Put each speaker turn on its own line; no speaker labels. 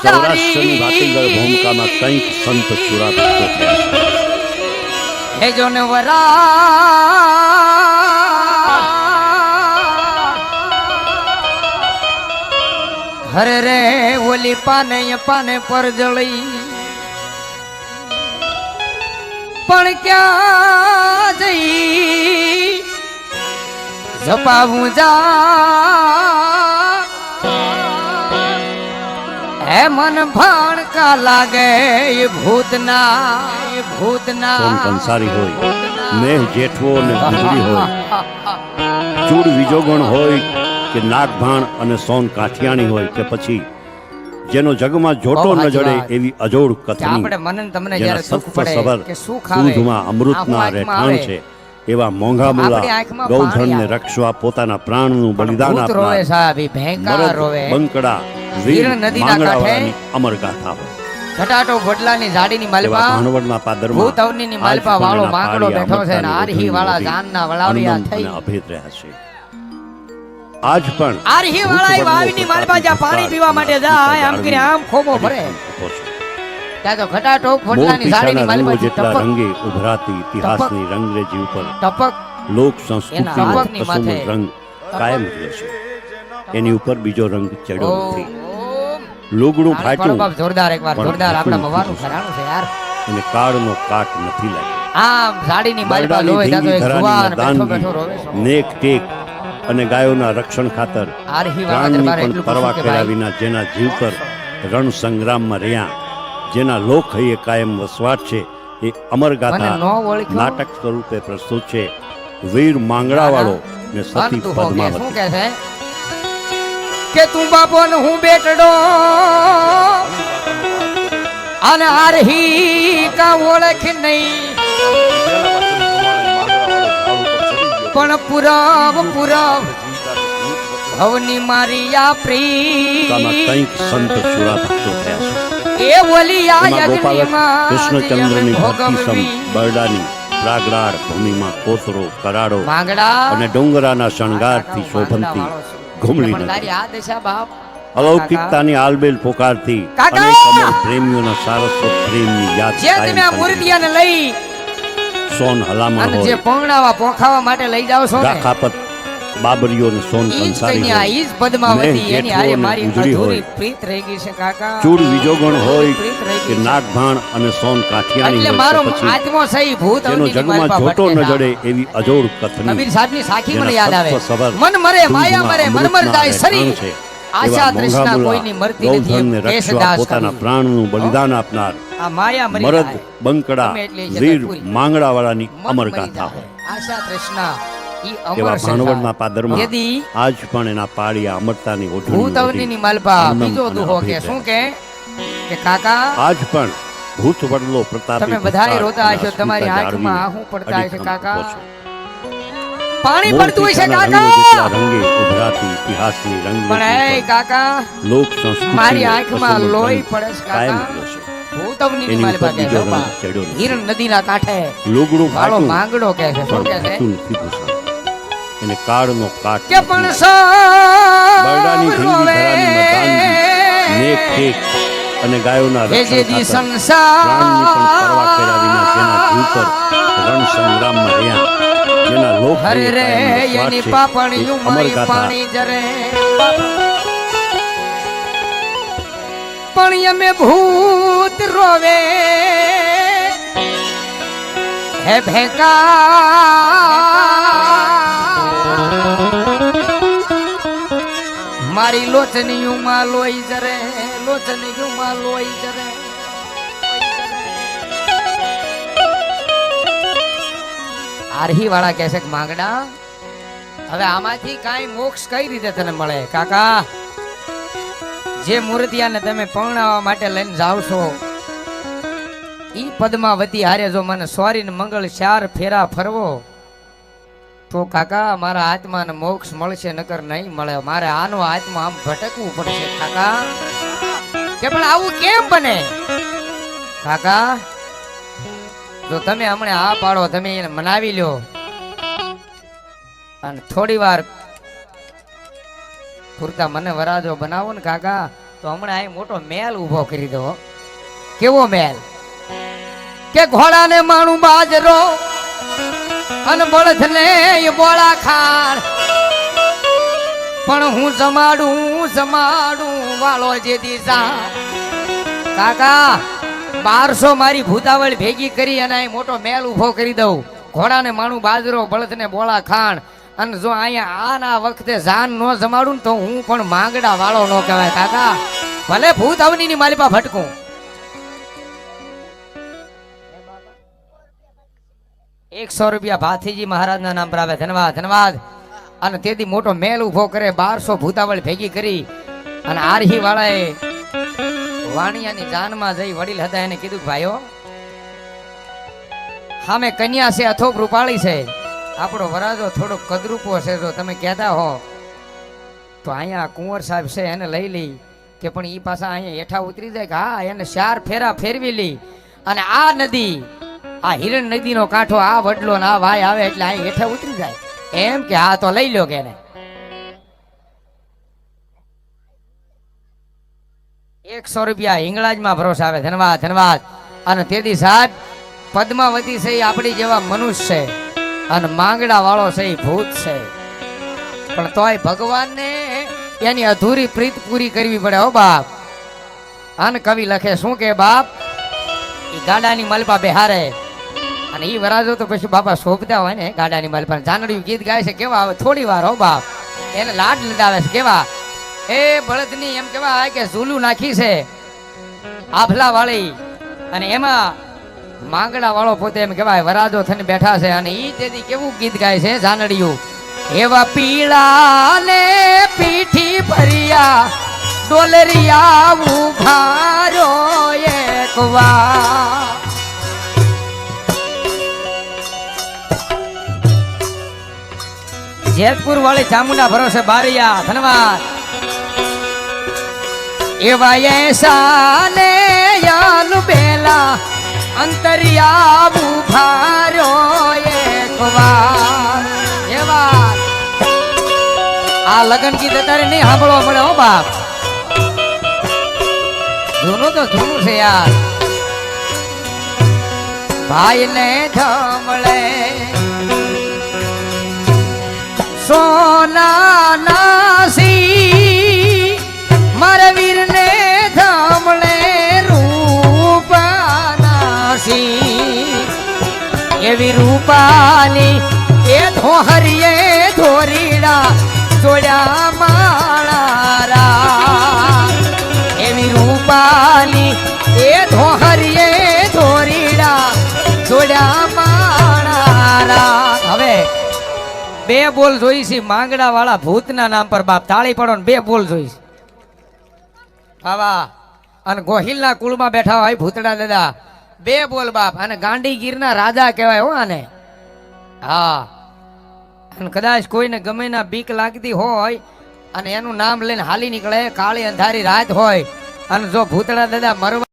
સૌરાષ્ટ્રની ભાતીગળ ભૂમિકામાં કંઈક સંત સુરા ભક્તો થયા છે.
હે જો ને વરા હરે રે ઓલી પાને પાને પર જળી પણ ક્યાં જઈ જપાવું જા હે મન ભાણકા લાગે એ ભૂતના
સોન કંસારી હોય, મેહ જેઠવો ને ગુજરી હોય, ચૂડ વિજોગણ હોય કે નાગભાણ અને સોન કાઠિયાણી હોય કે પછી જેનો જગમાં જોટો ન જડે એવી અજોડ કથની જેના સત્વ સબર દૂધમાં અમૃતના રહેઠાણ છે એવા મોંઘા મૂલા ગૌધનને રક્ષવા પોતાના પ્રાણનું બલિદાન આપનાર મરદ બંકડા વીર માંગડાવાળાની અમર ગાથા હોય.
ઘટાટો ગોડલાની જાડીની માલપા
ભાણવડના પાદરમાં
ભૂતવનીની માલપા વાળો માંગડો બેઠો છે ને આરહી વાળા જાનના વળાવ્યા થઈ
અભેદ રહ્યા છે. આજ પણ
આરહી વાળા વાવીની માલપા જ્યાં પાણી પીવા માટે જાય આમ કરી આમ ખોબો ભરે ત્યાં તો ઘટાટો ગોડલાની જાડીની માલપા
જેટલા રંગે ઉભરાતી ઇતિહાસની રંગરેજી ઉપર
ટપક
લોક સંસ્કૃતિનો કસુમલ રંગ કાયમ રહ્યો છે. એની ઉપર બીજો રંગ ચડ્યો નથી. લુગડું ફાટ્યું
જોરદાર એકવાર જોરદાર આપણા મવાનું ખરાણું છે યાર.
અને કાળનો કાટ નથી લાગ્યો.
આમ જાડીની માલપા લોહી દાતો એક જુવાન બેઠો બેઠો રોવે છે.
નેક ટેક અને ગાયોના રક્ષણ ખાતર પ્રાણની પણ પરવા કર્યા વિના જેના જીવ પર રણ સંગ્રામમાં રહ્યા, જેના લોક હૈયે કાયમ વસવાટ છે, એ અમર ગાથા નાટક સ્વરૂપે પ્રસ્તુત છે. વીર માંગડાવાળો ને સતી પદ્માવતી.
કે તું બાપો ને હું બેટડો અને આરહી કા ઓળખ નહીં પણ પુરાવ ભવની મારી આ પ્રેમ
કંઈક સંત સુરા ભક્તો થયા છે.
એ ઓલી આ યજ્ઞમાં
કૃષ્ણચંદ્રની ભક્તિસમ બરડાની પ્રાગરાળ ભૂમિમાં કોતરો કરાડો અને ડુંગરાના શણગારથી શોભનતી ઘુમલી અલૌકિકતાની આલબેલ પોકારથી અનેક અમર પ્રેમીઓના સારસ્વત પ્રેમની યાદ
મૂર્તિયાને લઈ
સોન હલામણ હોય,
જે પોંગણાવા પોખાવા માટે લઈ જાવ છો
રાખાપત બાબરીઓને સોન કંસારી હોય,
ઈ જ પદ્માવતી એની આરે મારી અધૂરી પ્રીત રહી ગઈ છે કાકા.
ચૂડ વિજોગણ હોય કે નાગભાણ અને સોન કાઠિયાણી
એટલે મારો આત્મો સહી ભૂત
જેનો જગમાં જોટો ન જડે એવી અજોડ કથની
કબીર સાહેબની સાખી મને યાદ આવે. મન મરે માયા મરે મરમર જાય સરી આશા તૃષ્ણા કોઈની મરતી નથી. કેશદાસ
પોતાના પ્રાણનું બલિદાન આપનાર
આ માયા મરી
મરદ બંકડા વીર માંગડાવાળાની અમર ગાથા હોય.
આશા તૃષ્ણા
એવા ભાણવડના પાદરમાં આજ પણ એના પાળિયા અમરતાની
ભૂતવનીની માલપા બીજો દુહો કે શું કે કાકા
આજ પણ ભૂત વડલો પ્રતાપ
તમે બધાય રોતા હશો, તમારી આંખમાં આંખું પડતા હશે કાકા. પાણી પડતું હશે કાકા
રંગે ઉભરાતી ઇતિહાસની રંગ
પણ એ કાકા
લોક સંસ્કૃતિ
મારી આંખમાં લોહી પડે છે કાકા. ભૂતવનીની માલપા કે હિરણ નદીના કાંઠે
લુગડું
વાળો માંગડો કે છે શું કે છે
એને કાળનો કાટ
કે પણ
બરડાની ધીંગી ધરાની મદાનજી નેક ટેક અને ગાયોના રક્ષણ ખાતર પ્રાણની પણ પરવા કર્યા વિના જેના જીવ પર રણ સંગ્રામમાં રહ્યા, જેના લોક
હરે એની પાપણિયું મારી પાણી જરે પણ અમે ભૂત રોવે હે ભેકા મારી લોચનીયુમાં લોહી જરે લોચનીયુમાં લોહી જરે. આરહી વાળા કહે છે કે માંગડા હવે આમાંથી કાંઈ મોક્ષ કઈ રીતે તને મળે કાકા? જે મૂર્તિયાને તમે પરણાવવા માટે લઈને જાવ છો ઈ પદ્માવતી હારે જો મને સોરી ને મંગળ 4 ફેરા ફરવો તો કાકા મારા આત્માને મોક્ષ મળશે, નકર નહીં મળે. મારે આનો આત્મા આમ ભટકવું પડશે કાકા. કે પણ આવું કેમ બને કાકા? જો તમે હમણાં આ પાડો, તમે એને મનાવી લ્યો અને થોડી વાર પૂરતા મને વરાજો બનાવો ને કાકા, તો હમણાં અહીં મોટો મેલ ઊભો કરી દો. કેવો મેલ? કે ઘોડાને માણું બાજરો અને બળદને બોળા ખાણ, પણ હું જમાડું વાળો જે દિશા. કાકા 1200 મારી ભૂતાવળ ભેગી કરી અને અહીં મોટો મેલ ઊભો કરી દઉં. ઘોડાને માણું બાજરો, બળદને બોળા ખાણ, અને જો અહીંયા આના વખતે જાન ન જમાડું ને તો હું પણ માંગડા વાળો ન કહેવાય. કાકા ભલે ભૂત અવનીની માલિપા ભટકું. ₹100 ભાથીજી મહારાજના નામ પર આવે. ધન્યવાદ ધન્યવાદ. અને તેથી મોટો મેલ ઊભો કરે, 1200 ભૂતાવળ ભેગી કરી અને આરહી વાળાએ વાણિયાની જાનમાં જઈ વડીલ હતા એને કીધું, ભાઈઓ સામે કન્યા છે, અથોક રૂપાળી છે, આપણો વરાજો થોડો કદરૂપો છે, જો તમે કહેતા હો તો અહીંયા કુંવર સાહેબ છે એને લઈ લઈ. કે પણ ઈ પાછા અહીંયા હેઠા ઉતરી જાય કે હા, એને 4 ફેરા ફેરવી લી અને આ નદી, આ હિરણ નદીનો કાંઠો, આ વડલો ને આ વાય આવે એટલે અહીં હેઠા ઉતરી જાય. એમ કે હા તો લઈ લો કે એને. ₹100 હિંગળાજમાં ભરોસે આવે. ધન્યવાદ ધન્યવાદ. અને તેથી સાહેબ પદ્માવતી છે એ આપણી જેવા મનુષ્ય છે અને માંગડા વાળો છે એ ભૂત છે, પણ તોય ભગવાનને એની અધૂરી પ્રીત પૂરી કરવી પડે હો બાપ. અન કવિ લખે શું કે બાપ, એ ગાડાની મલપા બેહારે અને ઈ વરાજો તો પછી બાપા શોભતા હોય ને ગાડાની મલપા. જાનડિયું ગીત ગાય છે કેવા આવે થોડી વાર હો બાપ, એને લાડ લડાવે છે કેવા. એ બળદની એમ કેવા કે ઝૂલું નાખી છે આભલા વાળી, અને એમાં માંગડા વાળો પોતે એમ કેવાય વરાજો થઈને બેઠા છે. અને ઈ તેથી કેવું ગીત ગાય છે જાનડિયું, એવા પીળા ને પીઠી ભરિયા ડોલરિયા ઉભારો એક વાર. જેતપુર વાળી ચામુંડા ભરોસે બારિયા. ધન્યવાદ. એવા એસા ને યાલ બેલા અંતરિયા ઉભારો એક વાર. એવા આ લગન ગીત અત્યારે નહીં સાંભળવા મળે હો બાપ, જૂનું તો જૂનું છે યાર. ભાઈ ને ધમળે સોના નાસી, મારા વીર ને ધમળે રૂપા નાસી. એવી રૂપાની એ ધોહરીએ ધોરીડા જોડ્યા માળારા. એવી રૂપાની એ ધોહરીએ ધોરીડા જોડ્યા માળારા. હવે 2 બોલ જોઈશી માંગડા વાળા ભૂતના નામ પર બાપ. તાળી પડો ને 2 બોલ જોઈશ. બાબા અને ગોહિલના કુળમાં બેઠા હોય ભૂતડા દાદા, 2 બોલ બાપ. અને ગાંડીગીરના રાજા કહેવાય હો આને. હા, અને કદાચ કોઈને ગમે ના બીક લાગતી હોય અને એનું નામ લઈને હાલી નીકળે, કાળી અંધારી રાત હોય અને જો ભૂતડા દાદા મરવા